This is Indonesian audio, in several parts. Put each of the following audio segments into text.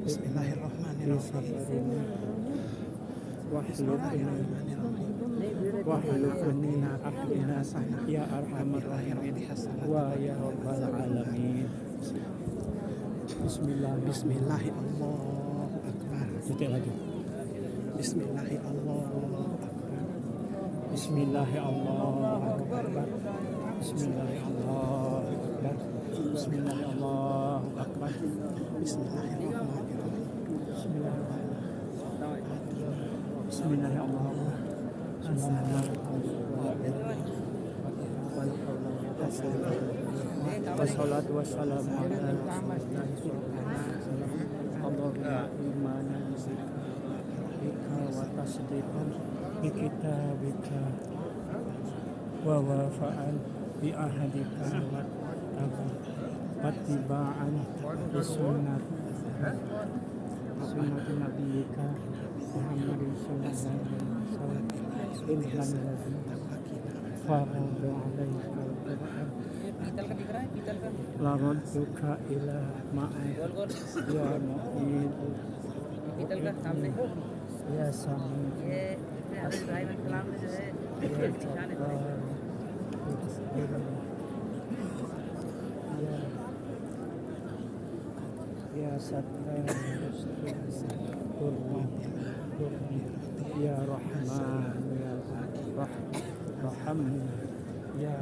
Bismillahirrahmanirrahim. Wahlul ahdina ya arhamar rahimin wa ya rabbal alamin. Bismillahirrahmanirrahim. Allahu akbar. Detik lagi. Bismillahirrahmanirrahim. Bismillahirrahmanirrahim. Bismillahirrahmanirrahim. Bismillahirrahmanirrahim. Bismillahirrahmanirrahim. Bismillahirrahmanirrahim. Wassalatu wassalamu ala Rasulillah imanan bika wa tasdiqan bi kitabika wa wafa'an bi ahadika wa tiba'an bi sunnati nabiyyika Muhammadin sallallahu alaihi wasallam faradu alaika al-Qur'an la radduka ila ma'ad ya mu'in ya sami ya jabbar ya sattar ya rahman ya rahman ya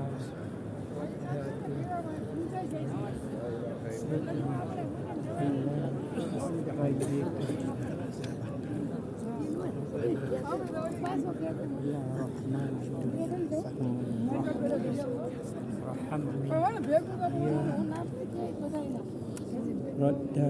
Radda